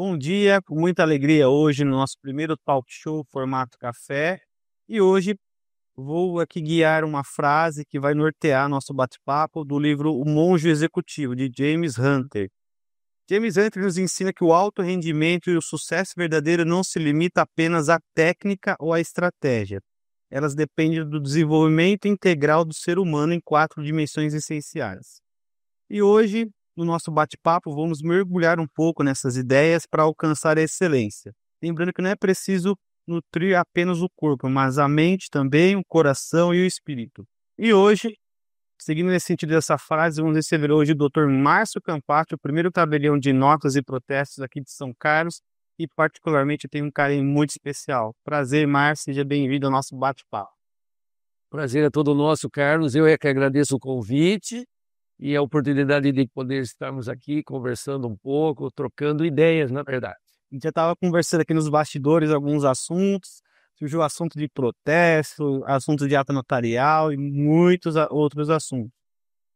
Bom dia, com muita alegria hoje no nosso primeiro talk show formato café. E hoje vou aqui guiar uma frase que vai nortear nosso bate-papo do livro O Monge Executivo, de James Hunter. James Hunter nos ensina que o alto rendimento e o sucesso verdadeiro não se limita apenas à técnica ou à estratégia. Elas dependem do desenvolvimento integral do ser humano em 4 dimensões essenciais. E hoje, no nosso bate-papo, vamos mergulhar um pouco nessas ideias para alcançar a excelência. Lembrando que não é preciso nutrir apenas o corpo, mas a mente também, o coração e o espírito. E hoje, seguindo nesse sentido dessa frase, vamos receber hoje o Dr. Márcio Campati, o primeiro tabelião de notas e protestos aqui de São Carlos, e particularmente eu tenho um carinho muito especial. Prazer, Márcio, seja bem-vindo ao nosso bate-papo. Prazer é todo nosso, Carlos. Eu é que agradeço o convite e a oportunidade de poder estarmos aqui conversando um pouco, trocando ideias, na verdade. A gente já estava conversando aqui nos bastidores alguns assuntos, surgiu o assunto de protesto, assunto de ata notarial e muitos outros assuntos.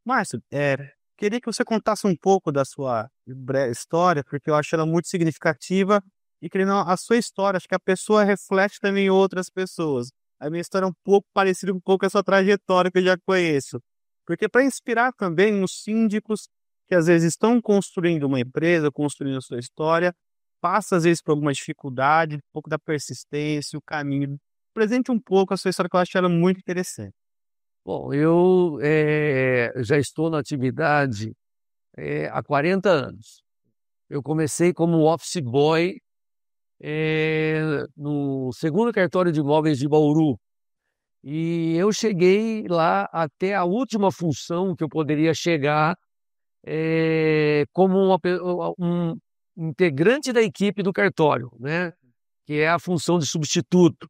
Márcio, queria que você contasse um pouco da sua história, porque eu acho ela muito significativa e querendo a sua história, acho que a pessoa reflete também outras pessoas. A minha história é um pouco parecida com um pouco a sua trajetória que eu já conheço. Porque para inspirar também os síndicos que às vezes estão construindo uma empresa, construindo a sua história, passa às vezes por alguma dificuldade, um pouco da persistência, o caminho. Presente um pouco a sua história, que eu acho ela muito interessante. Bom, eu já estou na atividade há 40 anos. Eu comecei como office boy no segundo cartório de imóveis de Bauru. E eu cheguei lá até a última função que eu poderia chegar como um integrante da equipe do cartório, né? Que é a função de substituto.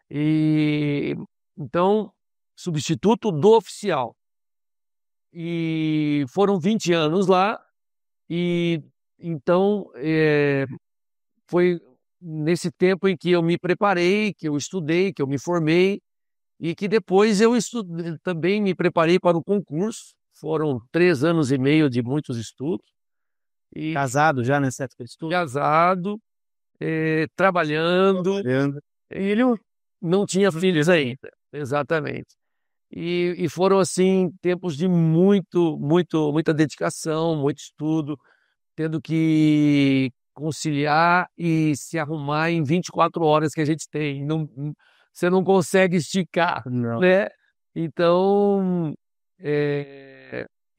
E então, substituto do oficial. E foram 20 anos lá, e então foi nesse tempo em que eu me preparei, que eu estudei, que eu me formei, e que depois eu também me preparei para o concurso. Foram 3 anos e meio de muitos estudos. E Casado já nessa época de estudo? casado, trabalhando. Ele não tinha filhos ainda, exatamente. E foram, assim, tempos de muita dedicação, muito estudo, tendo que conciliar e se arrumar em 24 horas que a gente tem. Você não consegue esticar, Não. né? Então,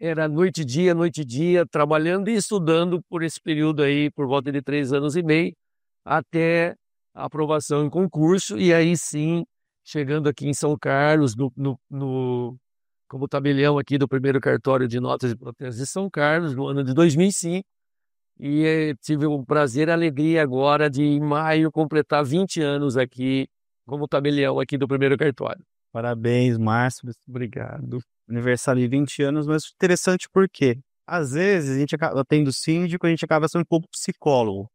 era noite e dia, trabalhando e estudando por esse período aí, por volta de 3 anos e meio, até a aprovação em concurso, e aí sim, chegando aqui em São Carlos, como tabelião aqui do primeiro cartório de notas e protestos de São Carlos, no ano de 2005, e tive o prazer e a alegria agora de, em maio, completar 20 anos aqui como tabelião aqui do primeiro cartório. Parabéns, Márcio. Obrigado. Aniversário de 20 anos, mas interessante porque, às vezes, a gente acaba tendo síndico, a gente acaba sendo um pouco psicólogo.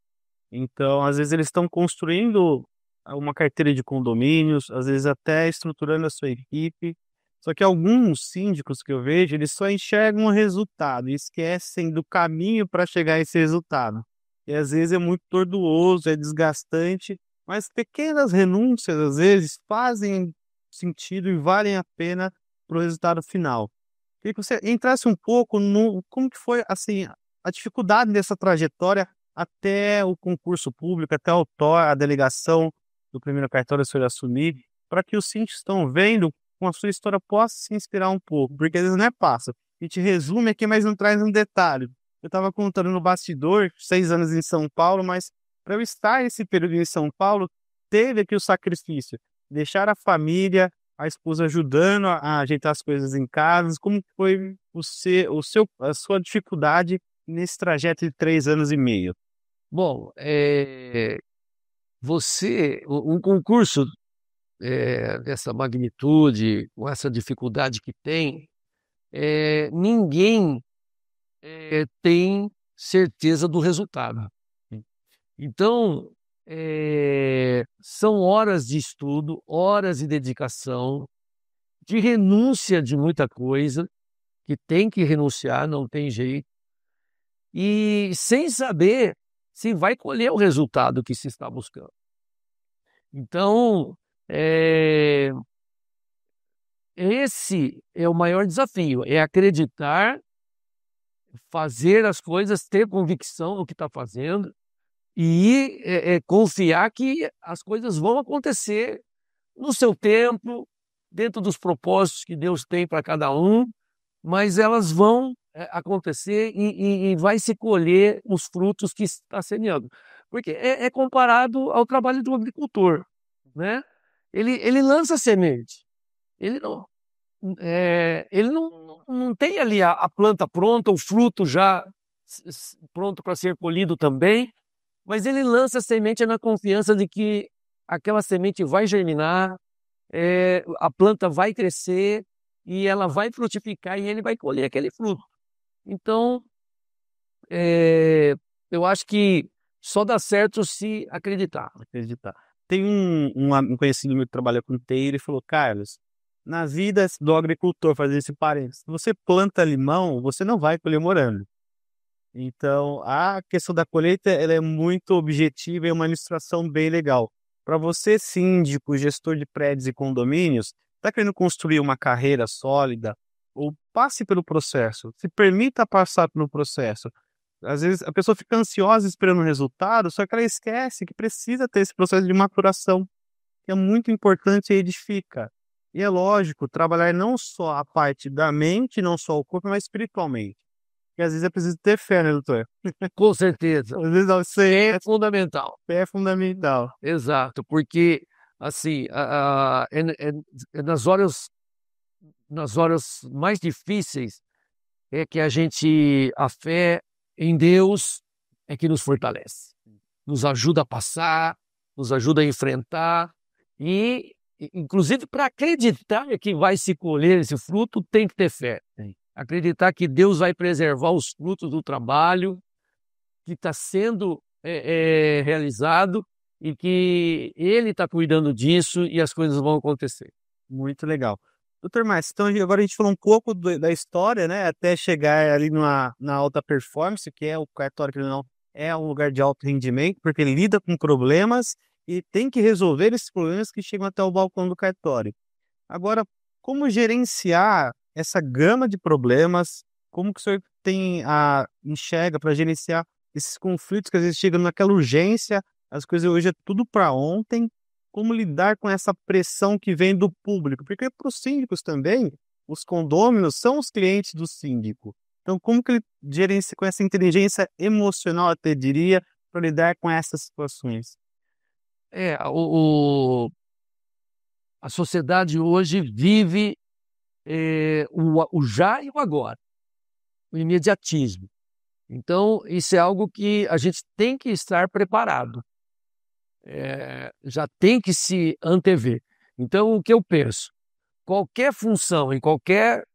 Então, às vezes, eles estão construindo uma carteira de condomínios, às vezes até estruturando a sua equipe. Só que alguns síndicos que eu vejo, eles só enxergam o resultado e esquecem do caminho para chegar a esse resultado. E às vezes é muito tortuoso, é desgastante, mas pequenas renúncias, às vezes, fazem sentido e valem a pena para o resultado final. Queria que você entrasse um pouco no como que foi assim a dificuldade dessa trajetória até o concurso público, até a delegação do primeiro cartório senhor assumir, para que os síndicos estão vendo com a sua história possa se inspirar um pouco, porque às vezes não é fácil. A gente resume aqui, mas não traz um detalhe. Eu estava contando no bastidor, 6 anos em São Paulo, mas para eu estar esse período em São Paulo, teve aqui o sacrifício, deixar a família, a esposa ajudando a ajeitar as coisas em casa. Como foi a sua dificuldade nesse trajeto de 3 anos e meio? Bom, um concurso dessa magnitude, com essa dificuldade que tem, ninguém tem certeza do resultado. Então, são horas de estudo, horas de dedicação, de renúncia de muita coisa, que tem que renunciar, não tem jeito, e sem saber se vai colher o resultado que se está buscando. Então, esse é o maior desafio, é acreditar, fazer as coisas, ter convicção no que está fazendo e confiar que as coisas vão acontecer no seu tempo, dentro dos propósitos que Deus tem para cada um, mas elas vão acontecer e vai se colher os frutos que está semeando. Porque é comparado ao trabalho do agricultor, né? Ele lança a semente, ele não tem ali a planta pronta, o fruto já pronto para ser colhido também, mas ele lança a semente na confiança de que aquela semente vai germinar, a planta vai crescer e ela vai frutificar e ele vai colher aquele fruto. Então, eu acho que só dá certo se acreditar. Tem um conhecido meu que trabalha com TI, ele falou, Carlos, na vida do agricultor, fazer esse parênteses, se você planta limão, você não vai colher morango. Então, a questão da colheita ela é muito objetiva e é uma ilustração bem legal. Para você, síndico, gestor de prédios e condomínios, está querendo construir uma carreira sólida, ou passe pelo processo, se permita passar pelo processo. Às vezes a pessoa fica ansiosa esperando o resultado, só que ela esquece que precisa ter esse processo de maturação, que é muito importante e edifica. E é lógico, trabalhar não só a parte da mente, não só o corpo, mas espiritualmente. Porque às vezes é preciso ter fé, né, doutor? Com certeza. Às vezes você É fundamental. fé é fundamental. Exato, porque assim, é nas horas mais difíceis é que a fé em Deus é que nos fortalece, nos ajuda a passar, nos ajuda a enfrentar e, inclusive, para acreditar que vai se colher esse fruto, tem que ter fé. Acreditar que Deus vai preservar os frutos do trabalho que está sendo realizado e que Ele está cuidando disso e as coisas vão acontecer. Muito legal. Doutor Márcio, então agora a gente falou um pouco da história, né, até chegar ali na alta performance, que é o cartório, que não é um lugar de alto rendimento, porque ele lida com problemas e tem que resolver esses problemas que chegam até o balcão do cartório. Agora, como gerenciar essa gama de problemas? Como que o senhor enxerga para gerenciar esses conflitos que às vezes chegam naquela urgência, as coisas hoje é tudo para ontem? Como lidar com essa pressão que vem do público? Porque para os síndicos também, os condôminos são os clientes do síndico. Então, como que ele gerencia com essa inteligência emocional, até diria, para lidar com essas situações? A sociedade hoje vive o já e o agora, o imediatismo. Então, isso é algo que a gente tem que estar preparado. Já tem que se antever. Então, o que eu penso? Qualquer função, em qualquer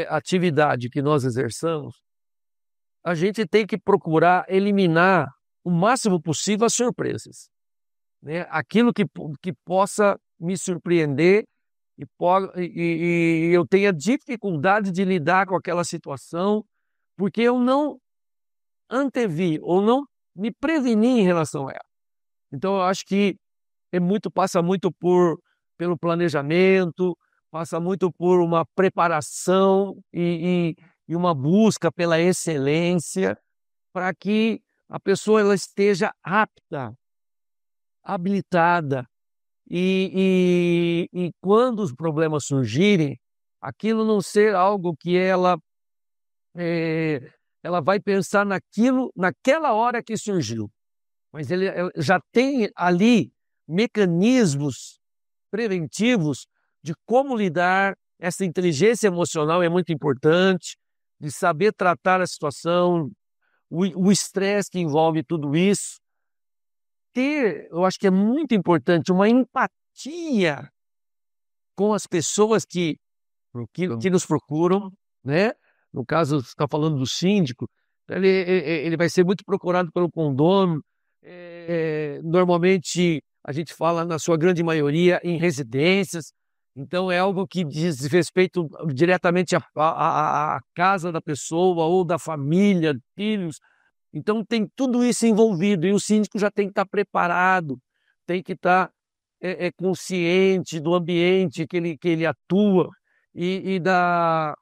atividade que nós exerçamos, a gente tem que procurar eliminar o máximo possível as surpresas, né? Aquilo que possa me surpreender e eu tenha dificuldade de lidar com aquela situação, porque eu não antevi ou não me preveni em relação a ela. Então, eu acho que passa muito pelo planejamento, passa muito por uma preparação e uma busca pela excelência, para que a pessoa ela esteja apta, habilitada, e quando os problemas surgirem, aquilo não ser algo que ela vai pensar naquela hora que surgiu. Mas ele já tem ali mecanismos preventivos de como lidar. Essa inteligência emocional é muito importante, de saber tratar a situação, o estresse que envolve tudo isso. Eu acho que é muito importante uma empatia com as pessoas que nos procuram, né? No caso, você está falando do síndico, ele vai ser muito procurado pelo condomínio. Normalmente a gente fala, na sua grande maioria, em residências, então é algo que diz respeito diretamente à casa da pessoa ou da família, filhos. Então tem tudo isso envolvido e o síndico já tem que estar preparado, tem que estar consciente do ambiente que ele atua e da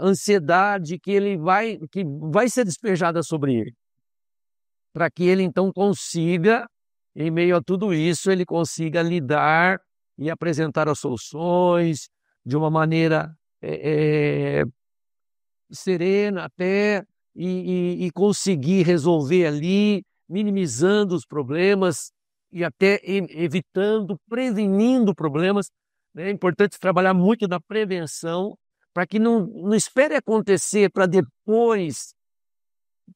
ansiedade que vai ser despejada sobre ele, para que ele então consiga, em meio a tudo isso, ele consiga lidar e apresentar as soluções de uma maneira serena até e conseguir resolver ali, minimizando os problemas e até evitando, prevenindo problemas. Né? É importante trabalhar muito na prevenção para que não espere acontecer para depois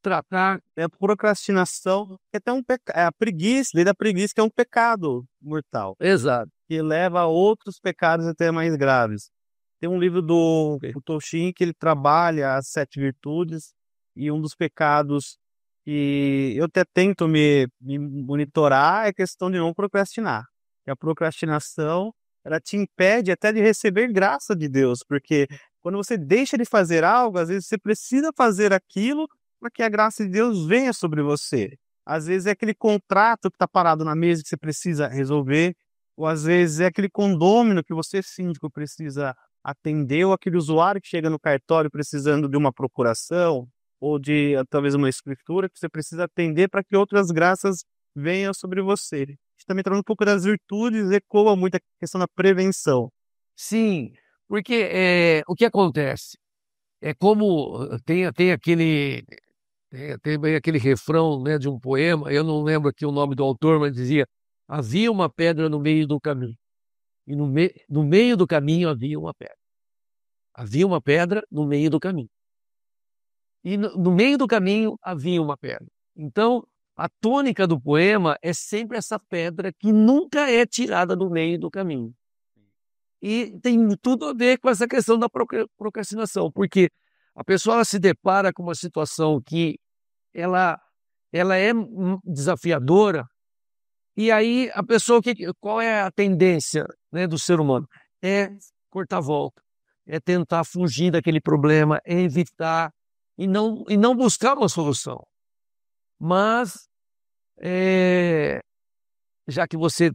tratar. É a procrastinação, que é até é a preguiça, lei da preguiça, que é um pecado mortal, Exato. que leva a outros pecados até mais graves. Tem um livro do Toshin que ele trabalha as 7 virtudes, e um dos pecados que eu até tento me monitorar é a questão de não procrastinar. E a procrastinação, ela te impede até de receber graça de Deus, porque quando você deixa de fazer algo, às vezes você precisa fazer aquilo para que a graça de Deus venha sobre você. Às vezes é aquele contrato que está parado na mesa que você precisa resolver, ou às vezes é aquele condômino que você, síndico, precisa atender, ou aquele usuário que chega no cartório precisando de uma procuração, ou de talvez uma escritura que você precisa atender para que outras graças venham sobre você. A gente também traz um pouco das virtudes, ecoa muito a questão da prevenção. Sim, porque o que acontece? É como tem aquele refrão, né, de um poema, eu não lembro aqui o nome do autor, mas dizia: havia uma pedra no meio do caminho, e no meio do caminho havia uma pedra. Havia uma pedra no meio do caminho. E no meio do caminho havia uma pedra. Então, a tônica do poema é sempre essa pedra que nunca é tirada do meio do caminho. E tem tudo a ver com essa questão da procrastinação, porque a pessoa ela se depara com uma situação que ela é desafiadora, e aí a pessoa, qual é a tendência, né, do ser humano? É cortar a volta, é tentar fugir daquele problema, é evitar e não buscar uma solução. Mas, já que você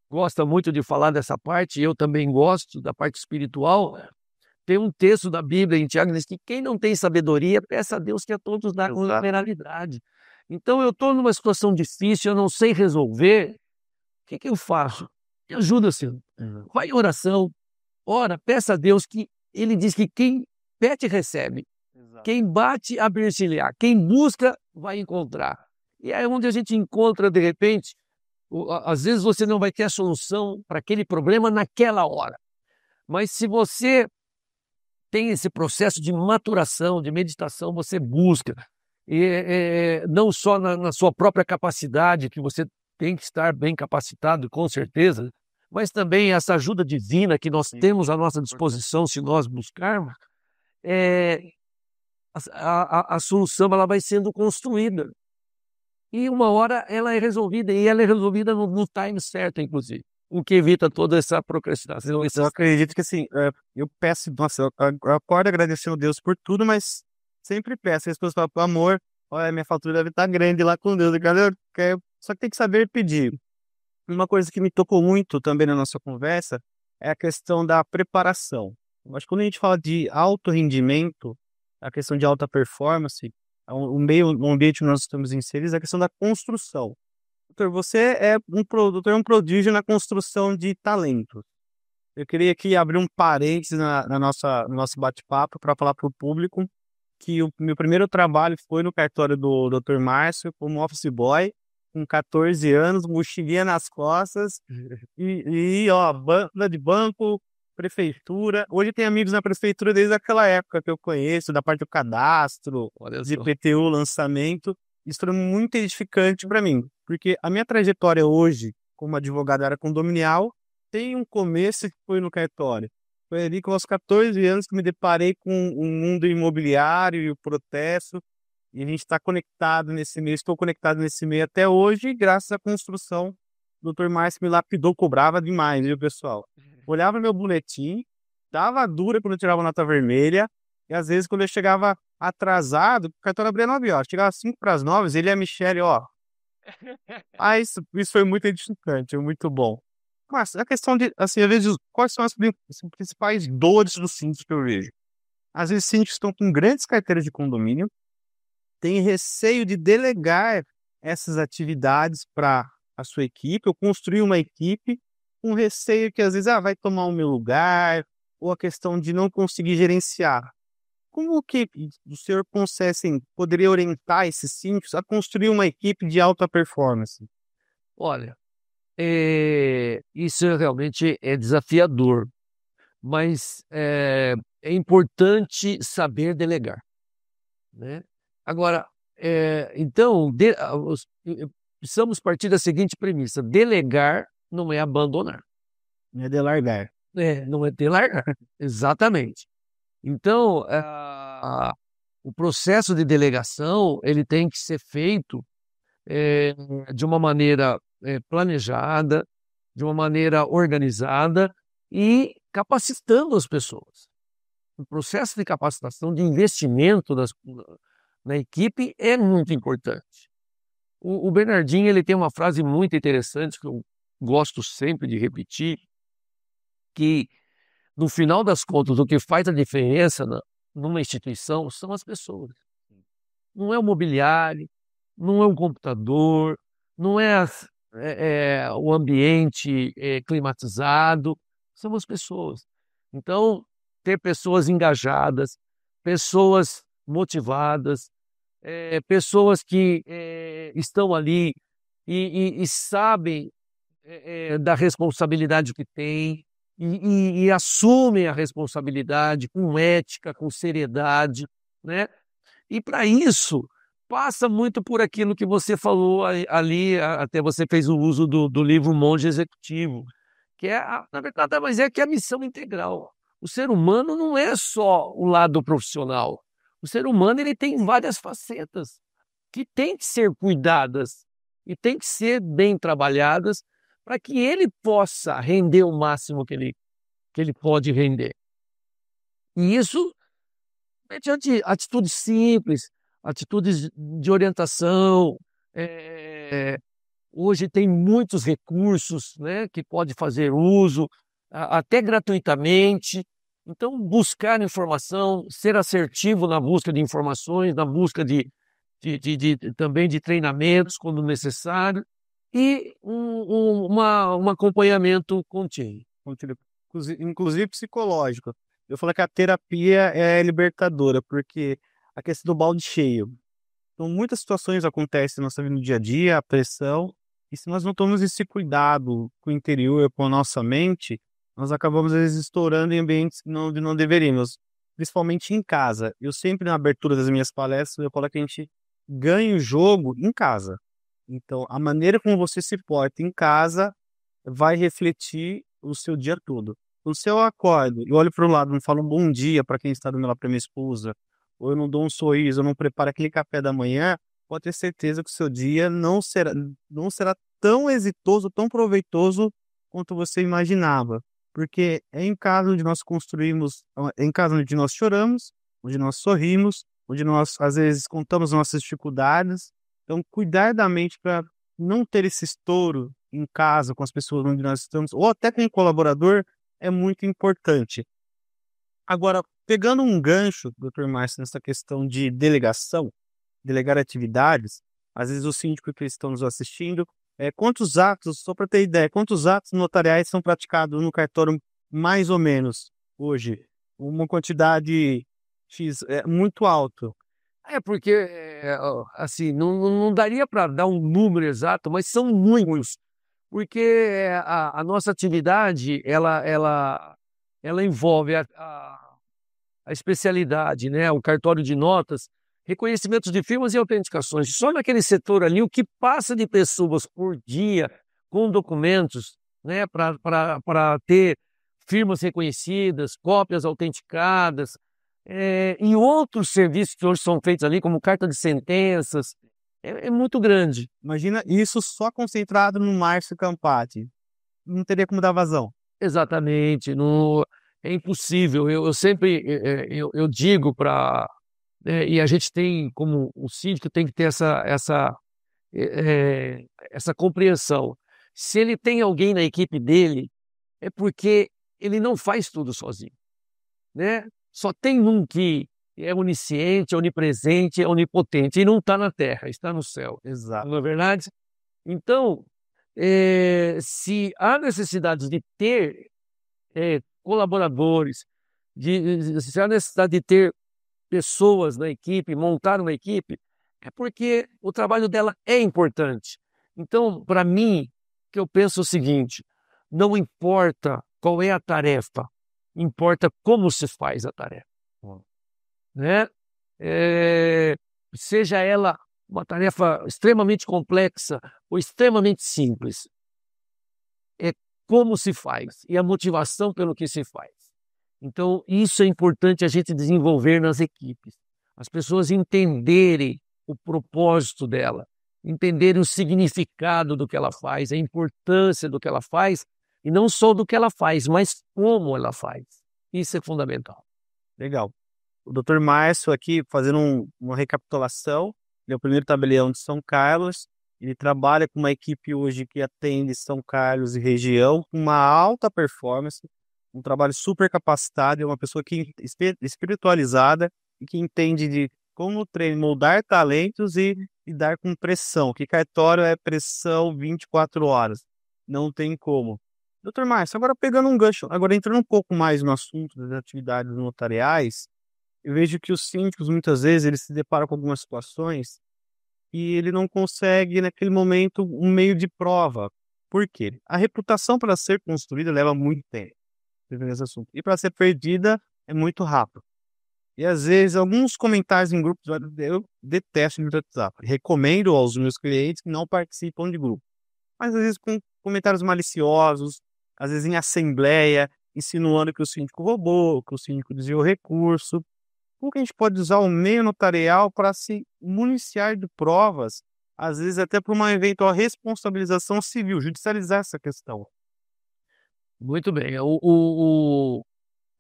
gosta muito de falar dessa parte, eu também gosto da parte espiritual, tem um texto da Bíblia em Tiago que diz que quem não tem sabedoria, peça a Deus que a todos dá com liberalidade. Então eu estou numa situação difícil, eu não sei resolver, o que eu faço? Me ajuda, Senhor. Vai em oração, ora, peça a Deus que ele diz que quem pede recebe, quem bate abrir-se-lhe-á, quem busca vai encontrar. E é onde a gente encontra, de repente, às vezes você não vai ter a solução para aquele problema naquela hora. Mas se você tem esse processo de maturação, de meditação, você busca. Não só na sua própria capacidade, que você tem que estar bem capacitado, com certeza, mas também essa ajuda divina que nós temos à nossa disposição, se nós buscarmos, a solução ela vai sendo construída. E uma hora ela é resolvida, e ela é resolvida no time certo, inclusive, o que evita toda essa procrastinação. Eu acredito que, assim, eu peço, nossa, eu acordo agradecendo a Deus por tudo, mas sempre peço. As pessoas falam: amor, olha, minha fatura deve estar grande lá com Deus. Só que tem que saber pedir. Uma coisa que me tocou muito também na nossa conversa é a questão da preparação. Eu acho que quando a gente fala de alto rendimento, a questão de alta performance, o ambiente que nós estamos inseridos, é a questão da construção. Doutor, você é um prodígio na construção de talentos. Eu queria aqui abrir um parênteses no nosso bate-papo para falar para o público que o meu primeiro trabalho foi no cartório do Dr. Márcio, como office boy, com 14 anos, mochilinha nas costas, banda de banco, prefeitura. Hoje tem amigos na prefeitura desde aquela época que eu conheço, da parte do cadastro, de IPTU, lançamento. Isso foi muito edificante para mim, porque a minha trajetória hoje, como advogado da área condominial, tem um começo que foi no cartório. Foi ali com aos 14 anos que me deparei com o mundo imobiliário e o processo, e a gente está conectado nesse meio, estou conectado nesse meio até hoje, graças à construção. O Dr. Márcio me lapidou, cobrava demais, viu, pessoal? Olhava meu boletim, dava dura quando eu tirava nota vermelha, e às vezes quando eu chegava atrasado, o cartório abria 9 horas. Chegava 5 para as 9, ele e a Michelle, ó. Ah, isso foi muito edificante, muito bom. Mas a questão de, assim, às vezes, quais são as principais dores dos síndicos que eu vejo? Às vezes, síndicos estão com grandes carteiras de condomínio, têm receio de delegar essas atividades para a sua equipe, ou construir uma equipe, com receio que, às vezes, vai tomar o meu lugar, ou a questão de não conseguir gerenciar. Como que o senhor consegue, assim, poderia orientar esses síndicos a construir uma equipe de alta performance? Olha, isso realmente é desafiador, mas é importante saber delegar, né? Agora, então, precisamos partir da seguinte premissa: delegar não é abandonar. Não é de largar. Não é delegar, exatamente. Então, o processo de delegação ele tem que ser feito de uma maneira planejada, de uma maneira organizada e capacitando as pessoas. O processo de capacitação, de investimento na equipe é muito importante. O Bernardinho ele tem uma frase muito interessante que eu gosto sempre de repetir, que no final das contas o que faz a diferença numa instituição são as pessoas. Não é o mobiliário, não é um computador, não é o ambiente climatizado, são as pessoas. Então, ter pessoas engajadas, pessoas motivadas, pessoas que estão ali e sabem da responsabilidade que têm e assumem a responsabilidade com ética, com seriedade, né? E para isso, passa muito por aquilo que você falou ali, até você fez o uso do livro Monge Executivo, que na verdade, mas que é a missão integral. O ser humano não é só o lado profissional. O ser humano ele tem várias facetas que têm que ser cuidadas e têm que ser bem trabalhadas para que ele possa render o máximo que ele pode render. E isso mediante atitudes simples, atitudes de orientação. Hoje tem muitos recursos, né, que pode fazer uso, até gratuitamente. Então, buscar informação, ser assertivo na busca de informações, na busca também de treinamentos, quando necessário, e um acompanhamento contínuo. Inclusive psicológico. Eu falo que a terapia é libertadora, porque a questão do balde cheio. Então, muitas situações acontecem na nossa vida no dia a dia, a pressão, e se nós não tomamos esse cuidado com o interior, com a nossa mente, nós acabamos, às vezes, estourando em ambientes onde não deveríamos, principalmente em casa. Eu sempre, na abertura das minhas palestras, eu falo que a gente ganha o jogo em casa. Então, a maneira como você se porta em casa vai refletir o seu dia todo. Então, se eu acordo e olho para o lado, não falo um bom dia para quem está do meu lado, para minha esposa, ou eu não dou um sorriso, eu não preparo aquele café da manhã, pode ter certeza que o seu dia não será tão exitoso, tão proveitoso quanto você imaginava. Porque é em casa onde nós construímos, é em casa onde nós choramos, onde nós sorrimos, onde nós, às vezes, contamos nossas dificuldades. Então, cuidar da mente para não ter esse estouro em casa com as pessoas onde nós estamos, ou até com um colaborador, é muito importante. Agora, pegando um gancho, Dr. Márcio, nessa questão de delegação, delegar atividades, às vezes os síndicos que estão nos assistindo, quantos atos, só para ter ideia, quantos atos notariais são praticados no cartório, mais ou menos, hoje? Uma quantidade X, muito alta. Porque, assim, não daria para dar um número exato, mas são muitos, porque a nossa atividade, ela envolve a especialidade, né? O cartório de notas, reconhecimentos de firmas e autenticações. Só naquele setor ali, o que passa de pessoas por dia com documentos, né? Para ter firmas reconhecidas, cópias autenticadas, e outros serviços que hoje são feitos ali, como carta de sentenças, é muito grande. Imagina isso só concentrado no Márcio Campati. Não teria como dar vazão. Exatamente, é impossível. Eu sempre digo para e a gente tem, como o síndico, tem que ter essa compreensão. Se ele tem alguém na equipe dele, é porque ele não faz tudo sozinho, né? Só tem um que é onisciente, é onipresente, é onipotente, e não está na terra, está no céu. Exato. Não é verdade? Então, se há necessidade de ter colaboradores, se há necessidade de ter pessoas na equipe, montar uma equipe, é porque o trabalho dela é importante. Então, para mim, que eu penso o seguinte: não importa qual é a tarefa, importa como se faz a tarefa, né? É, seja ela uma tarefa extremamente complexa ou extremamente simples, é como se faz e a motivação pelo que se faz. Então, isso é importante a gente desenvolver nas equipes. As pessoas entenderem o propósito dela, entenderem o significado do que ela faz, a importância do que ela faz, e não só do que ela faz, mas como ela faz. Isso é fundamental. Legal. O Dr. Márcio aqui, fazendo uma recapitulação, ele é o primeiro tabelião de São Carlos, ele trabalha com uma equipe hoje que atende São Carlos e região, com uma alta performance, um trabalho super capacitado, é uma pessoa que espiritualizada e que entende de como moldar talentos e lidar com pressão, que cartório é pressão 24 horas, não tem como. Dr. Márcio, agora pegando um gancho, agora entrando um pouco mais no assunto das atividades notariais, eu vejo que os síndicos, muitas vezes, eles se deparam com algumas situações e ele não consegue, naquele momento, um meio de prova. Por quê? A reputação, para ser construída, leva muito tempo. Nesse assunto. E para ser perdida, é muito rápido. E, às vezes, alguns comentários em grupos, eu detesto no WhatsApp. Recomendo aos meus clientes que não participam de grupo. Mas, às vezes, com comentários maliciosos, às vezes em assembleia, insinuando que o síndico roubou, que o síndico desviou recurso. Como que a gente pode usar o meio notarial para se municiar de provas, às vezes até para uma eventual responsabilização civil, judicializar essa questão? Muito bem. O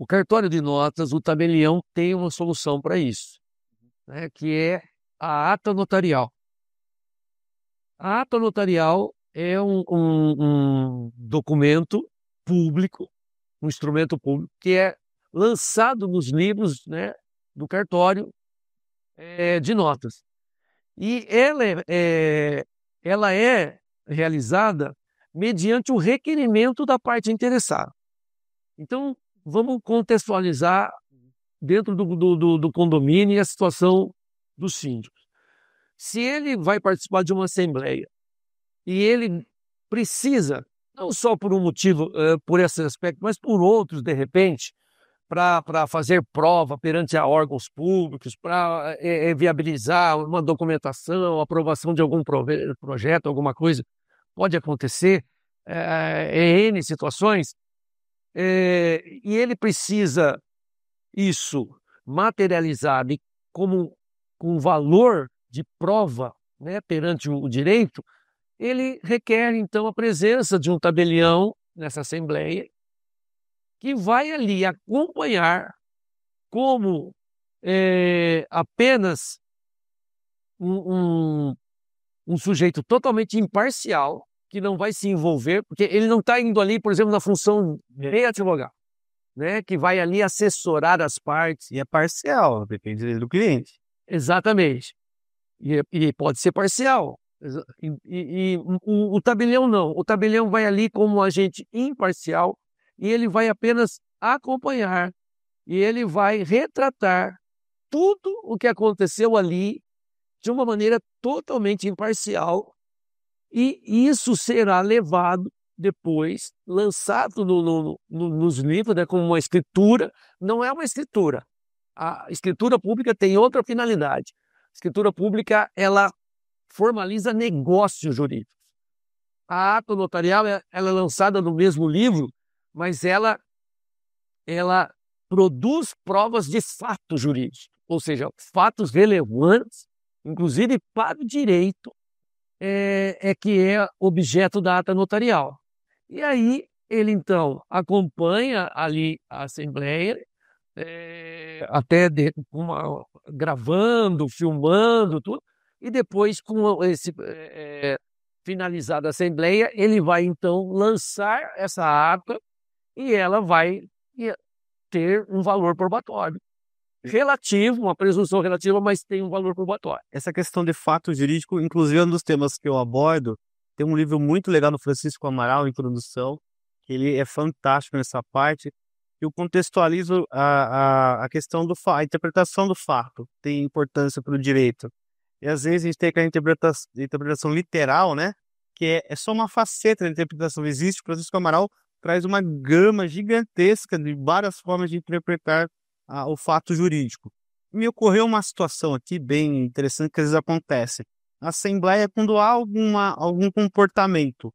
cartório de notas, o tabelião, tem uma solução para isso, né, que é a ata notarial. A ata notarial é um documento público, um instrumento público, que é lançado nos livros, né, do cartório de notas. E ela é realizada mediante o requerimento da parte interessada. Então, vamos contextualizar dentro do condomínio a situação dos síndicos. Se ele vai participar de uma assembleia e ele precisa, não só por um motivo, por esse aspecto, mas por outros, de repente, para fazer prova perante a órgãos públicos, para viabilizar uma documentação, aprovação de algum projeto, alguma coisa, pode acontecer em N situações, e ele precisa isso materializado e como com valor de prova, né, perante o direito, ele requer, então, a presença de um tabelião nessa assembleia que vai ali acompanhar como apenas um sujeito totalmente imparcial, que não vai se envolver, porque ele não está indo ali, por exemplo, na função de advogado, né, que vai ali assessorar as partes. E é parcial, depende do cliente. Exatamente. E pode ser parcial. O tabelião não. O tabelião vai ali como um agente imparcial e ele vai apenas acompanhar e ele vai retratar tudo o que aconteceu ali de uma maneira totalmente imparcial, e isso será levado depois, lançado nos livros, né, como uma escritura. Não é uma escritura. A escritura pública tem outra finalidade. A escritura pública, ela formaliza negócios jurídicos. A ata notarial, ela é lançada no mesmo livro, mas ela produz provas de fato jurídico, ou seja, fatos relevantes, inclusive para o direito, que é objeto da ata notarial. E aí ele, então, acompanha ali a assembleia, até gravando, filmando, tudo, e depois, com finalizada a assembleia, ele vai então lançar essa ata e ela vai ter um valor probatório. Relativo, uma presunção relativa, mas tem um valor probatório. Essa questão de fato jurídico, inclusive, é um dos temas que eu abordo. Tem um livro muito legal do Francisco Amaral, Introdução, que ele é fantástico nessa parte. Eu contextualizo a questão a interpretação do fato, tem importância para o direito. E às vezes a gente tem aquela interpretação literal, né? Que é só uma faceta da interpretação. Existe, o Francisco Amaral traz uma gama gigantesca de várias formas de interpretar o fato jurídico. Me ocorreu uma situação aqui bem interessante que às vezes acontece. A Assembleia, quando há algum comportamento,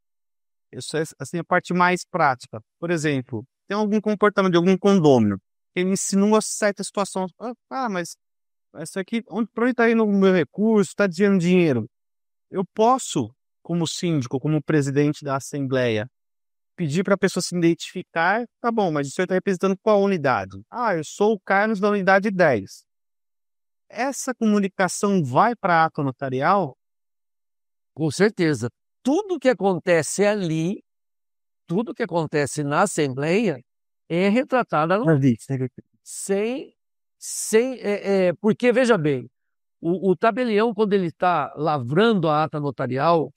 isso é assim, a parte mais prática. Por exemplo, tem algum comportamento de algum condômino, ele insinua certa situação. Mas isso aqui, para onde está indo o meu recurso? Está desviando dinheiro. Eu posso, como síndico, como presidente da Assembleia, pedir para a pessoa se identificar. Tá bom, mas o senhor está representando qual unidade? Eu sou o Carlos da unidade 10. Essa comunicação vai para ato notarial? Com certeza. Tudo que acontece ali, tudo que acontece na Assembleia é retratado porque, veja bem, o tabelião, quando ele está lavrando a ata notarial,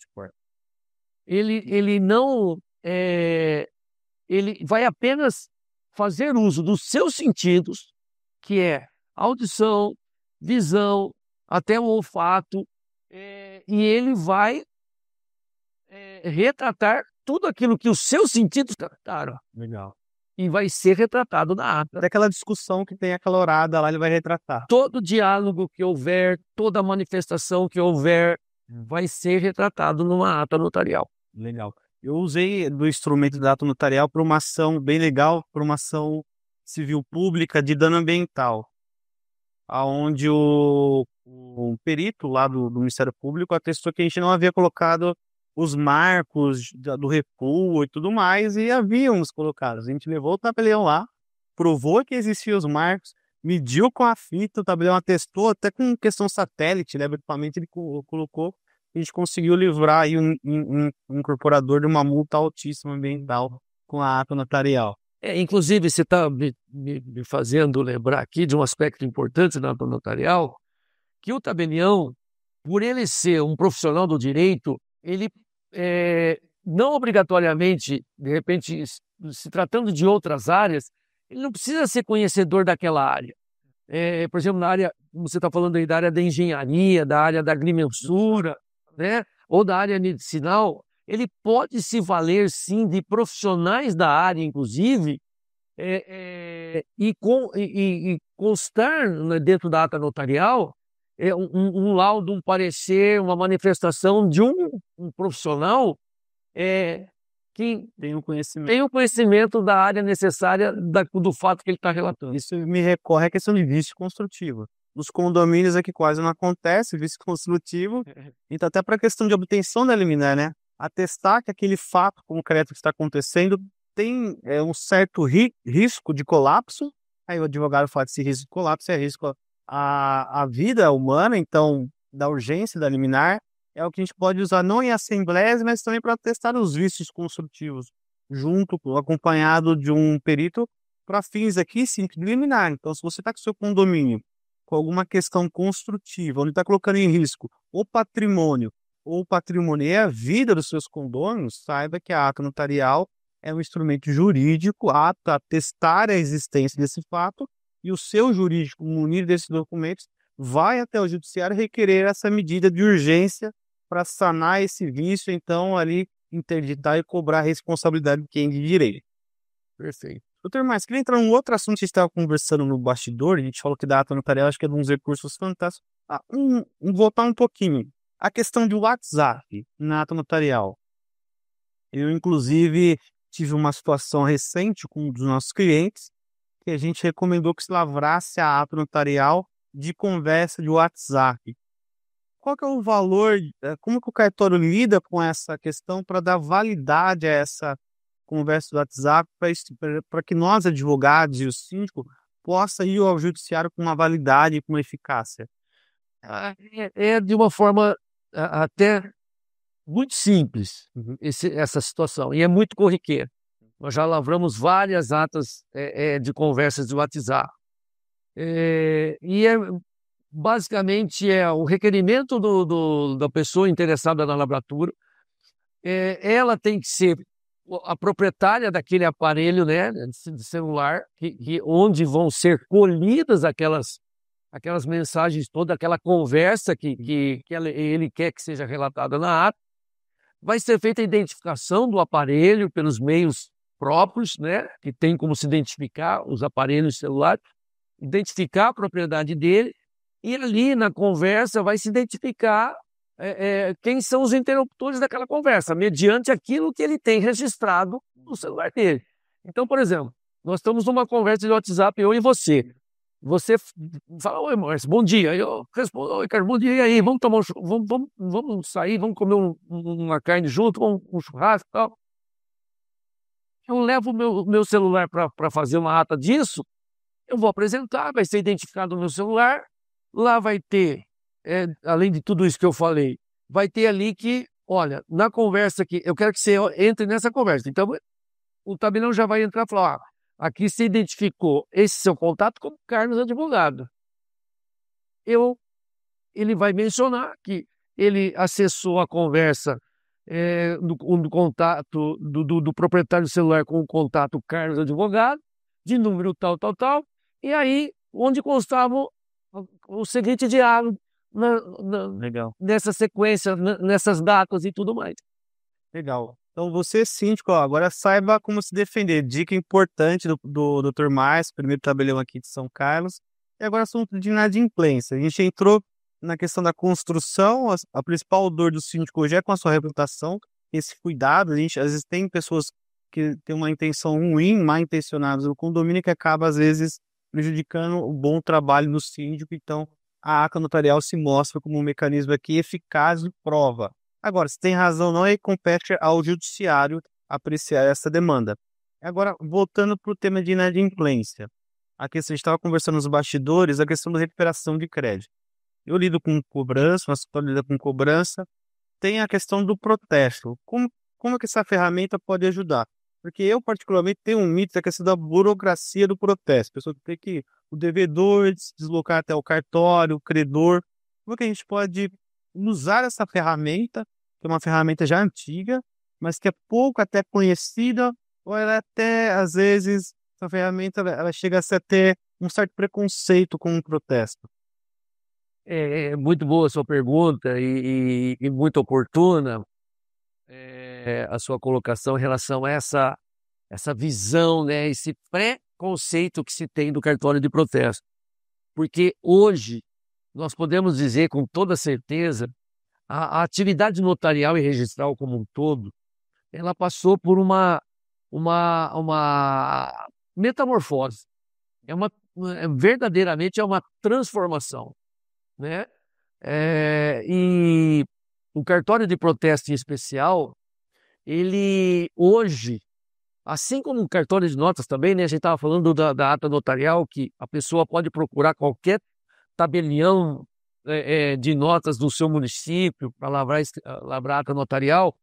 ele não... ele vai apenas fazer uso dos seus sentidos, que é audição, visão, até o olfato, e ele vai retratar tudo aquilo que os seus sentidos trataram. Legal. E vai ser retratado na ata. Daquela discussão que tem acalorada lá, ele vai retratar. Todo diálogo que houver, toda manifestação que houver, vai ser retratado numa ata notarial. Legal. Eu usei do instrumento da ata notarial para uma ação bem legal, para uma ação civil pública de dano ambiental, aonde o perito lá do Ministério Público atestou que a gente não havia colocado os marcos do recuo e tudo mais, e havíamos colocado. A gente levou o tabelião lá, provou que existiam os marcos, mediu com a fita, o tabelião atestou, até com questão satélite, né, o equipamento ele colocou, a gente conseguiu livrar aí um incorporador de uma multa altíssima ambiental com a ata notarial. Inclusive, você está me fazendo lembrar aqui de um aspecto importante na ata notarial, que o tabelião, por ele ser um profissional do direito, ele não obrigatoriamente, de repente, se tratando de outras áreas, ele não precisa ser conhecedor daquela área. Por exemplo, na área, como você está falando aí, da área da engenharia, da área da agrimensura, né? Ou da área medicinal, ele pode se valer, sim, de profissionais da área, inclusive, e constar, né, dentro da ata notarial um laudo, um parecer, uma manifestação de um profissional que tem o conhecimento da área necessária do fato que ele está relatando. Isso me recorre à questão de vício construtivo. Nos condomínios aqui quase não acontece vício construtivo, então até para a questão de obtenção da liminar, né? Atestar que aquele fato concreto que está acontecendo tem um certo risco de colapso. Aí o advogado fala que esse risco de colapso é risco à vida humana, então da urgência da liminar, é o que a gente pode usar não em assembleias, mas também para atestar os vícios construtivos, acompanhado de um perito para fins aqui, sim, de liminar. Então, se você está com o seu condomínio com alguma questão construtiva, onde está colocando em risco o patrimônio e a vida dos seus condôminos, saiba que a ata notarial é um instrumento jurídico apto a atestar a existência desse fato, e o seu jurídico, munido desses documentos, vai até o judiciário requerer essa medida de urgência para sanar esse vício, então ali interditar e cobrar a responsabilidade de quem de direito. Perfeito. Doutor Márcio, queria entrar num outro assunto que a gente estava conversando no bastidor, a gente falou que da ata notarial acho que é de uns recursos fantásticos. Voltar um pouquinho. A questão de WhatsApp na ata notarial. Eu, inclusive, tive uma situação recente com um dos nossos clientes, que a gente recomendou que se lavrasse a ata notarial de conversa de WhatsApp. Qual que é o valor, como que o cartório lida com essa questão para dar validade a essa conversa do WhatsApp, para que nós, advogados e o síndico, possa ir ao judiciário com uma validade, com uma eficácia? É de uma forma até muito simples Uhum. essa situação, e é muito corriqueiro. Nós já lavramos várias atas de conversas de WhatsApp. E basicamente é o requerimento da pessoa interessada na lavratura. Ela tem que ser a proprietária daquele aparelho, né, de celular, onde vão ser colhidas aquelas mensagens, toda aquela conversa que ele quer que seja relatada na ata. Vai ser feita a identificação do aparelho pelos meios próprios, né, que tem como se identificar os aparelhos celulares, identificar a propriedade dele, e ali na conversa vai se identificar quem são os interlocutores daquela conversa, mediante aquilo que ele tem registrado no celular dele. Então, por exemplo, nós estamos numa conversa de WhatsApp, eu e você. Você fala: oi, Márcio, bom dia. Eu respondo: oi, Carlos, bom dia. E aí, vamos tomar vamos sair, vamos comer uma carne junto, um churrasco e tal. Eu levo o meu celular para fazer uma ata disso, eu vou apresentar, vai ser identificado no meu celular, lá vai ter, além de tudo isso que eu falei, vai ter ali que, olha, na conversa que eu quero que você entre nessa conversa. Então, o tabelião já vai entrar e falar: aqui se identificou esse seu contato como Carlos Advogado. Ele vai mencionar que ele acessou a conversa do contato do proprietário do celular com o contato Carlos Advogado, de número tal, tal, tal, e aí onde constava o seguinte diálogo Legal. nessa sequência, nessas datas e tudo mais. Legal. Então você, síndico, ó, agora saiba como se defender. Dica importante do Dr. Márcio, primeiro tabelião aqui de São Carlos. E agora assunto de inadimplência. A gente entrou na questão da construção. A principal dor do síndico hoje é com a sua reputação. Esse cuidado, a gente às vezes tem pessoas que têm uma intenção ruim, mal intencionadas no condomínio, que acaba às vezes prejudicando o bom trabalho do síndico. Então, a ata notarial se mostra como um mecanismo aqui eficaz de prova. Agora, se tem razão ou não, aí compete ao judiciário apreciar essa demanda. Agora, voltando para o tema de inadimplência. A questão, a gente estava conversando nos bastidores, a questão da recuperação de crédito. Eu lido com cobrança, nosso escritório lida com cobrança. Tem a questão do protesto. Como é que essa ferramenta pode ajudar? Porque eu, particularmente, tenho um mito da questão da burocracia do protesto. A pessoa tem que, o devedor, se deslocar até o cartório, o credor. Como é que a gente pode usar essa ferramenta, que é uma ferramenta já antiga, mas que é pouco até conhecida, ou ela até, às vezes, essa ferramenta ela chega a ser até um certo preconceito com o protesto? É muito boa a sua pergunta e muito oportuna a sua colocação em relação a essa visão, né, esse preconceito que se tem do cartório de protesto. Porque hoje nós podemos dizer com toda certeza a atividade notarial e registral como um todo, ela passou por uma metamorfose. Verdadeiramente é uma transformação, né? E o cartório de protesto em especial, ele hoje, assim como o cartório de notas também, né? A gente estava falando da ata notarial, que a pessoa pode procurar qualquer tabelião de notas do seu município para lavrar ata notarial.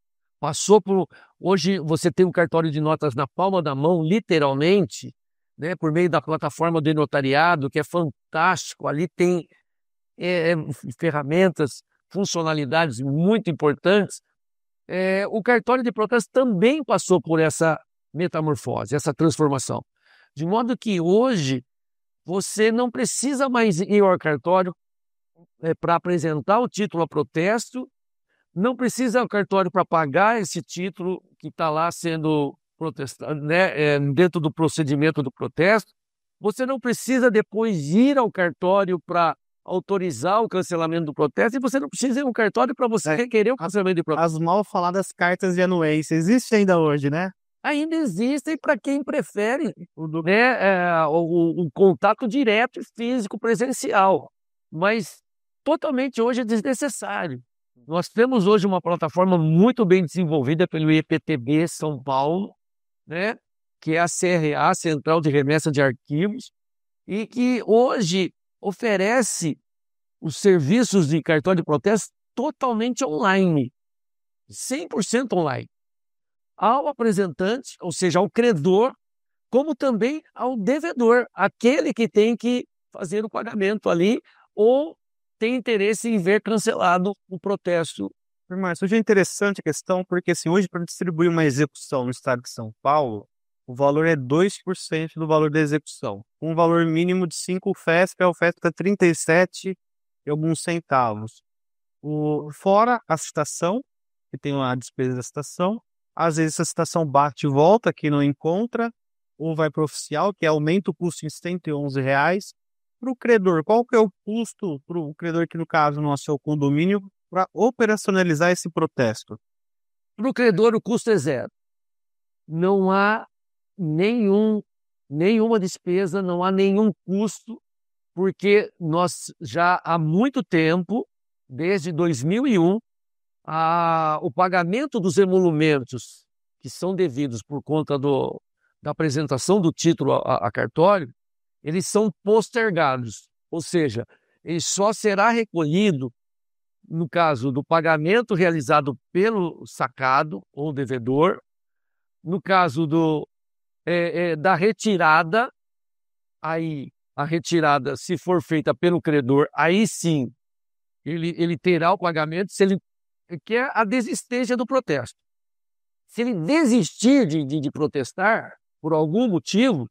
Hoje você tem um cartório de notas na palma da mão, literalmente, né, por meio da plataforma de notariado, que é fantástico. Ali tem ferramentas, funcionalidades muito importantes. O cartório de protesto também passou por essa metamorfose, essa transformação. De modo que hoje você não precisa mais ir ao cartório para apresentar o título a protesto, não precisa ir ao cartório para pagar esse título que está lá sendo protestado, né, dentro do procedimento do protesto. Você não precisa depois ir ao cartório para autorizar o cancelamento do protesto, e você não precisa ir ao cartório para você requerer o cancelamento do protesto. As mal faladas cartas de anuência existem ainda hoje, né? Ainda existem para quem prefere, né, o contato direto e físico presencial, mas totalmente hoje é desnecessário. Nós temos hoje uma plataforma muito bem desenvolvida pelo IPTB São Paulo, né, que é a CRA, Central de Remessa de Arquivos, e que hoje oferece os serviços de cartório de protesto totalmente online, 100% online, ao apresentante, ou seja, ao credor, como também ao devedor, aquele que tem que fazer o pagamento ali ou tem interesse em ver cancelado o protesto. Mas hoje é interessante a questão, porque assim, hoje para distribuir uma execução no estado de São Paulo, o valor é 2% do valor da execução. Com um valor mínimo de 5 FESP, o FESP está 37 e alguns centavos. Fora a citação, que tem a despesa da citação, às vezes a citação bate e volta, que não encontra, ou vai para o oficial, que aumenta o custo em R$ 111. Para o credor, qual que é o custo para o credor que, no caso, não é seu condomínio, para operacionalizar esse protesto? Para o credor, o custo é zero. Não há nenhuma despesa, não há nenhum custo, porque nós já há muito tempo, desde 2001, o pagamento dos emolumentos que são devidos por conta da apresentação do título a cartório, eles são postergados, ou seja, ele só será recolhido no caso do pagamento realizado pelo sacado ou devedor, no caso da retirada, aí a retirada, se for feita pelo credor, aí sim ele terá o pagamento, se ele quer a desistência do protesto. Se ele desistir de protestar por algum motivo,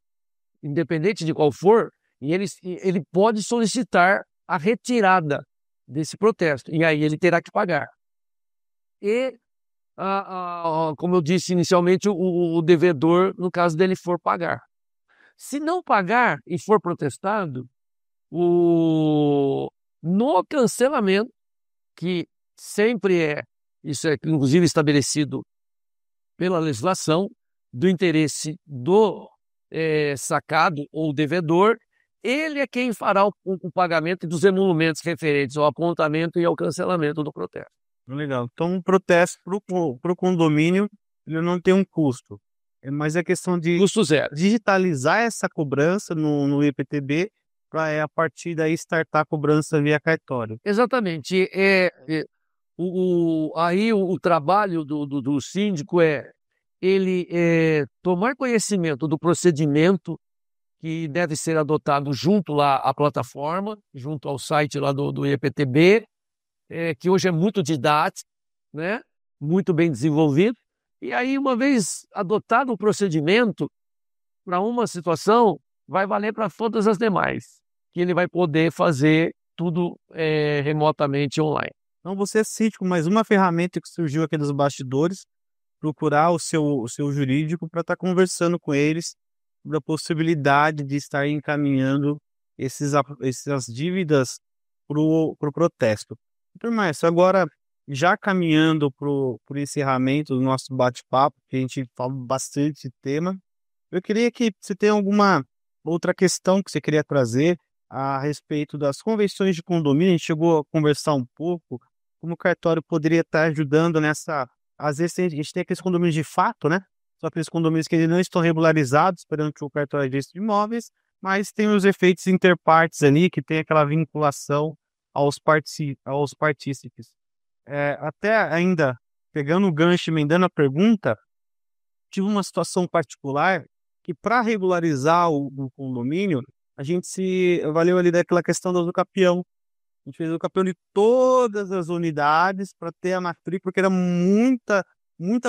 independente de qual for, ele pode solicitar a retirada desse protesto, e aí ele terá que pagar. E, como eu disse inicialmente, o devedor, no caso dele, for pagar. Se não pagar e for protestado, no cancelamento, que sempre isso é inclusive estabelecido pela legislação, do interesse do sacado ou devedor, ele é quem fará o pagamento dos emolumentos referentes ao apontamento e ao cancelamento do protesto. Legal. Então, um protesto para o condomínio, ele não tem um custo. Mas é questão de Custo zero. digitalizar essa cobrança no IPTB para, a partir daí, startar a cobrança via cartório. Exatamente. Aí o trabalho do síndico ele tomar conhecimento do procedimento que deve ser adotado junto lá à plataforma, junto ao site lá do IPTB, que hoje é muito didático, né? Muito bem desenvolvido. E aí, uma vez adotado o procedimento para uma situação, vai valer para todas as demais, que ele vai poder fazer tudo remotamente online. Então, você é síndico, mais uma ferramenta que surgiu aqui dos bastidores, procurar o seu jurídico para estar conversando com eles sobre a possibilidade de estar encaminhando essas dívidas para o protesto. Então, Márcio, agora já caminhando para o encerramento do nosso bate-papo, que a gente fala bastante de tema, eu queria que você tenha alguma outra questão que você queria trazer a respeito das convenções de condomínio. A gente chegou a conversar um pouco como o cartório poderia estar ajudando nessa. Às vezes a gente tem aqueles condomínios de fato, né? São aqueles condomínios que não estão regularizados perante o cartório de registro de imóveis, mas tem os efeitos interpartes ali, que tem aquela vinculação aos partícipes. Até ainda, pegando o gancho e emendando a pergunta, tive uma situação particular que, para regularizar o condomínio, a gente se valeu ali daquela questão do capião. A gente fez o capião de todas as unidades para ter a matrícula, porque era muita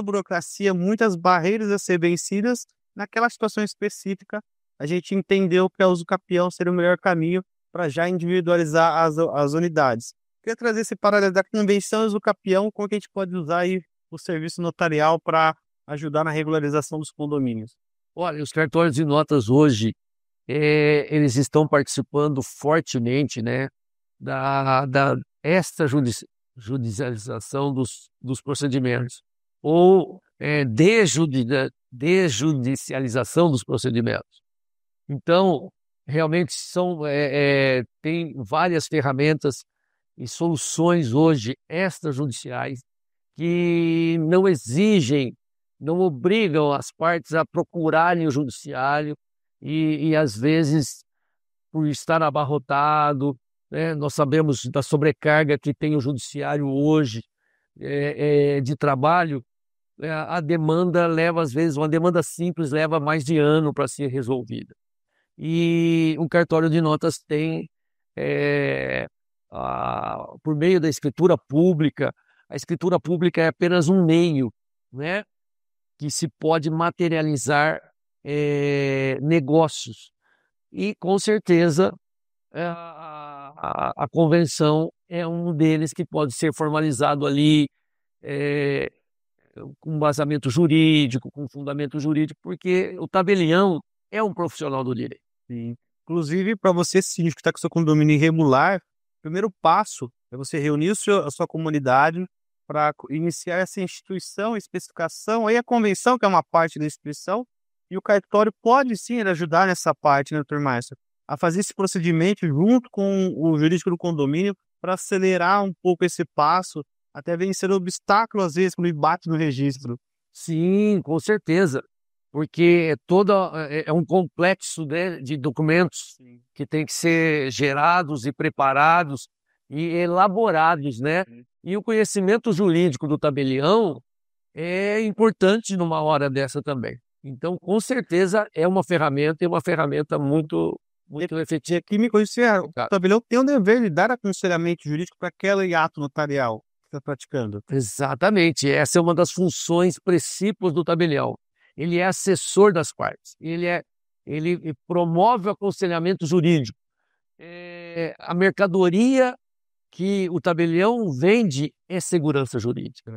burocracia, muitas barreiras a ser vencidas. Naquela situação específica, a gente entendeu que o uso capião seria o melhor caminho para já individualizar as unidades. Queria trazer esse paralelo da convenção e uso capião, como que a gente pode usar aí o serviço notarial para ajudar na regularização dos condomínios. Olha, os cartórios de notas hoje, eles estão participando fortemente, né, da extrajudicialização dos procedimentos, ou desjudicialização dos procedimentos. Então, realmente tem várias ferramentas e soluções hoje extrajudiciais que não exigem, não obrigam as partes a procurarem o judiciário e às vezes por estar abarrotado, né? Nós sabemos da sobrecarga que tem o judiciário hoje de trabalho. A demanda leva, às vezes, uma demanda simples leva mais de ano para ser resolvida. E um cartório de notas tem, por meio da escritura pública, a escritura pública é apenas um meio, né, que se pode materializar negócios. E, com certeza, a convenção é um deles que pode ser formalizado ali, com embasamento jurídico, com fundamento jurídico, porque o tabelião é um profissional do direito. Sim. Inclusive, para você, síndico, que está com seu condomínio irregular, o primeiro passo é você reunir a sua comunidade para iniciar essa instituição, especificação, aí a convenção, que é uma parte da instituição, e o cartório pode sim ajudar nessa parte, né, doutor Márcio, a fazer esse procedimento junto com o jurídico do condomínio para acelerar um pouco esse passo, até vencer o obstáculo, às vezes, quando ele bate no registro. Sim, com certeza, porque é um complexo, né, de documentos que tem que ser gerados e preparados e elaborados, né? E o conhecimento jurídico do tabelião é importante numa hora dessa também. Então, com certeza, é uma ferramenta, e uma ferramenta muito efetiva. Aqui me conhecer, o tabelião tem o dever de dar aconselhamento jurídico para aquele ato notarial que está praticando. Exatamente, essa é uma das funções principais do tabelião. Ele é assessor das partes, ele promove o aconselhamento jurídico. A mercadoria que o tabelião vende é segurança jurídica.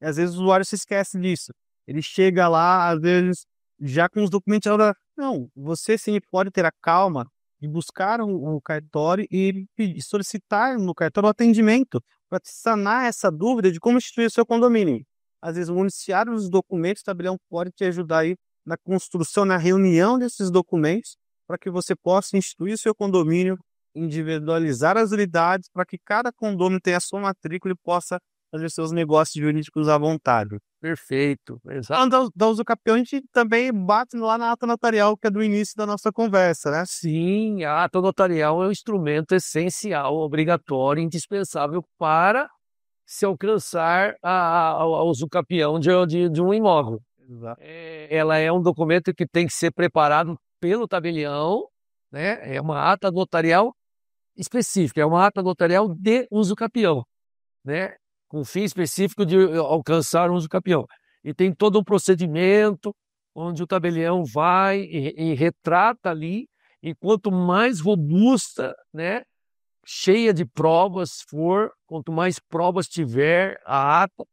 E às vezes o usuário se esquece disso. Ele chega lá, às vezes, já com os documentos. Não, você sim pode ter a calma de buscar um cartório e solicitar no cartório o atendimento para sanar essa dúvida de como instituir o seu condomínio. Às vezes, o municiário dos documentos, o tabelião pode te ajudar aí na construção, na reunião desses documentos, para que você possa instituir o seu condomínio, individualizar as unidades, para que cada condomínio tenha a sua matrícula e possa fazer seus negócios jurídicos à vontade. Perfeito, exato. Falando da usucapião, a gente também bate lá na ata notarial, que é do início da nossa conversa, né? Sim, a ata notarial é um instrumento essencial, obrigatório, indispensável para se alcançar a usucapião de um imóvel. Exato. Ela é um documento que tem que ser preparado pelo tabelião, né? É uma ata notarial específica, é uma ata notarial de usucapião, né? Com fim específico de alcançar um usucapião. E tem todo um procedimento onde o tabelião vai e retrata ali, e quanto mais robusta, né, cheia de provas for, quanto mais provas tiver a ata,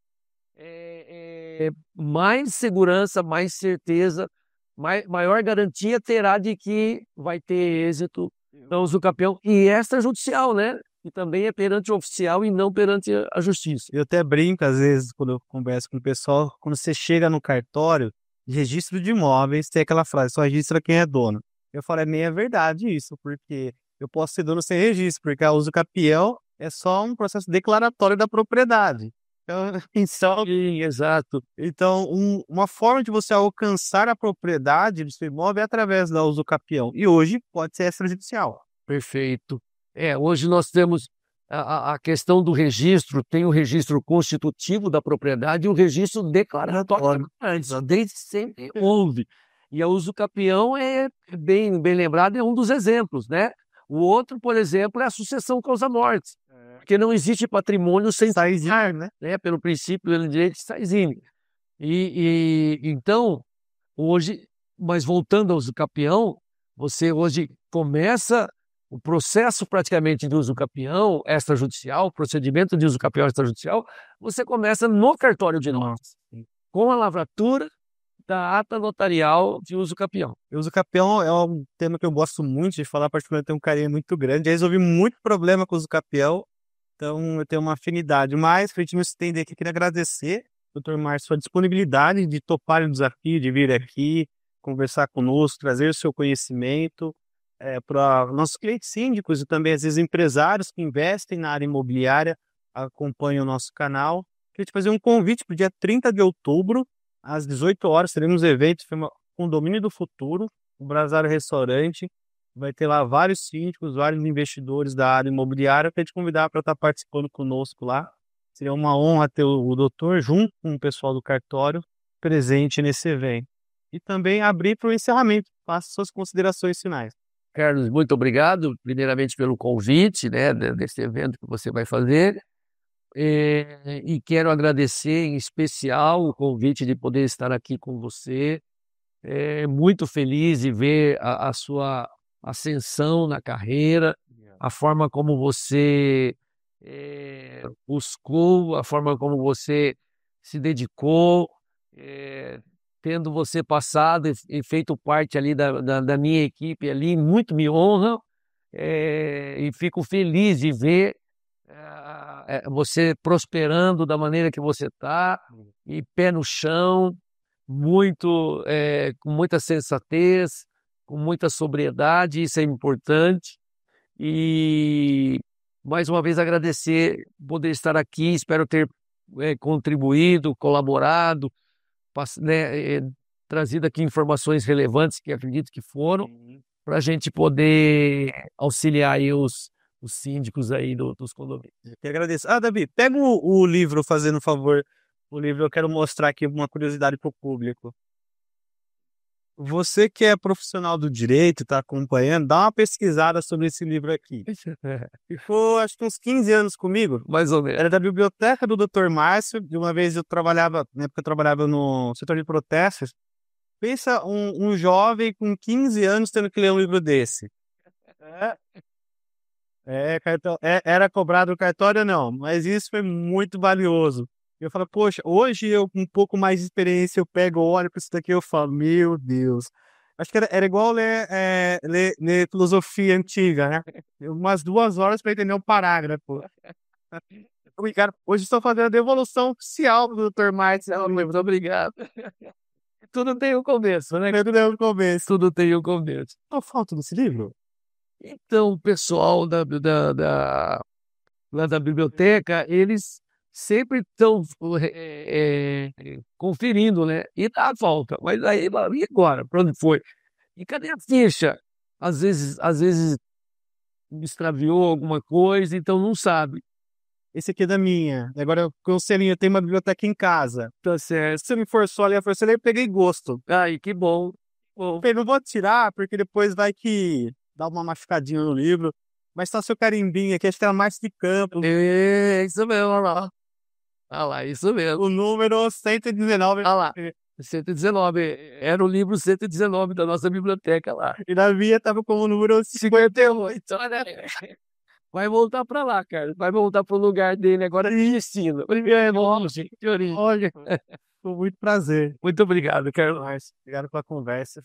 mais segurança, mais certeza, maior garantia terá de que vai ter êxito no usucapião e extrajudicial, né? E também é perante o oficial e não perante a justiça. Eu até brinco, às vezes, quando eu converso com o pessoal, quando você chega no cartório de registro de imóveis, tem aquela frase, só registra quem é dono. Eu falo, nem é verdade isso, porque eu posso ser dono sem registro, porque a usucapião é só um processo declaratório da propriedade. Então, Sim, exato. Então, uma forma de você alcançar a propriedade do seu imóvel é através da usucapião. E hoje pode ser extrajudicial. Perfeito. Hoje nós temos a questão do registro, tem o registro constitutivo da propriedade e o registro declaratório. Desde sempre houve. E a usucapião bem lembrado, é um dos exemplos, né? O outro, por exemplo, é a sucessão causa-morte, porque não existe patrimônio sem saizine, né? Pelo princípio do direito de saizine. Então, hoje, mas voltando ao usucapião, você hoje começa o processo praticamente de usucapião extrajudicial, procedimento de usucapião extrajudicial, você começa no cartório de notas, com a lavratura da ata notarial de usucapião. O usucapião é um tema que eu gosto muito de falar, particularmente tenho um carinho muito grande. Já resolvi muito problema com o usucapião, então eu tenho uma afinidade. Mas, para a gente não se estender aqui, queria agradecer, doutor Márcio, sua disponibilidade de topar o desafio, de vir aqui, conversar conosco, trazer o seu conhecimento para nossos clientes síndicos e também, às vezes, empresários que investem na área imobiliária, acompanham o nosso canal. Queria te fazer um convite para o dia 30 de outubro, às 18 horas, teremos evento, Condomínio do Futuro, o Brasário Restaurante. Vai ter lá vários síndicos, vários investidores da área imobiliária para te convidar para estar participando conosco lá. Seria uma honra ter o doutor junto com o pessoal do cartório presente nesse evento. E também abrir para o encerramento. Faça suas considerações finais. Carlos, muito obrigado, primeiramente pelo convite, né, desse evento que você vai fazer. E quero agradecer em especial o convite de poder estar aqui com você. Muito feliz de ver a sua ascensão na carreira, a forma como você buscou, a forma como você se dedicou, tendo você passado e feito parte ali da minha equipe ali, muito me honra, e fico feliz de ver você prosperando da maneira que você está, e pé no chão, com muita sensatez, com muita sobriedade, isso é importante. E mais uma vez agradecer poder estar aqui, espero ter contribuído, colaborado, trazido aqui informações relevantes que acredito que foram, para a gente poder auxiliar aí os síndicos aí dos condomínios. Eu que agradeço. Davi, pega o livro, fazendo um favor. O livro eu quero mostrar aqui uma curiosidade para o público. Você que é profissional do direito, está acompanhando, dá uma pesquisada sobre esse livro aqui. Ficou, acho que uns 15 anos comigo. Mais ou menos. Era da biblioteca do Dr. Márcio. De uma vez eu trabalhava, na época eu trabalhava no setor de protestos. Pensa um jovem com 15 anos tendo que ler um livro desse. Era cobrado o cartório, não, mas isso foi muito valioso. Eu falo, poxa, hoje eu com um pouco mais de experiência, eu pego, olho para isso daqui, eu falo, meu Deus. Acho que era igual ler filosofia antiga, né? Umas 2 horas para entender um parágrafo. Obrigado. Hoje estou fazendo a devolução oficial do Dr. Márcio. Muito obrigado. Tudo tem um começo, né? Tudo tem um começo. Tudo tem um começo. Qual falta desse livro? Então, o pessoal lá da biblioteca, eles sempre estão conferindo, né? E dá falta. Mas aí, e agora? Para onde foi? E cadê a ficha? Às vezes extraviou alguma coisa, então não sabe. Esse aqui é da minha. Agora, com o selinho, eu tenho uma biblioteca em casa. Tá certo. Você me forçou ali a força, eu peguei gosto. Ai, que bom. Bom. Eu não vou tirar, porque depois vai que dá uma machucadinha no livro. Mas tá seu carimbinho aqui, acho que era mais de campo. Isso mesmo, olha lá. Olha lá, isso mesmo. O número 119. Olha lá. 119, era o livro 119 da nossa biblioteca lá. E na minha tava como o número 58. Vai voltar para lá, cara. Vai voltar pro lugar dele agora de destino. Olha, com muito prazer. Muito obrigado, Carlos. Obrigado pela conversa.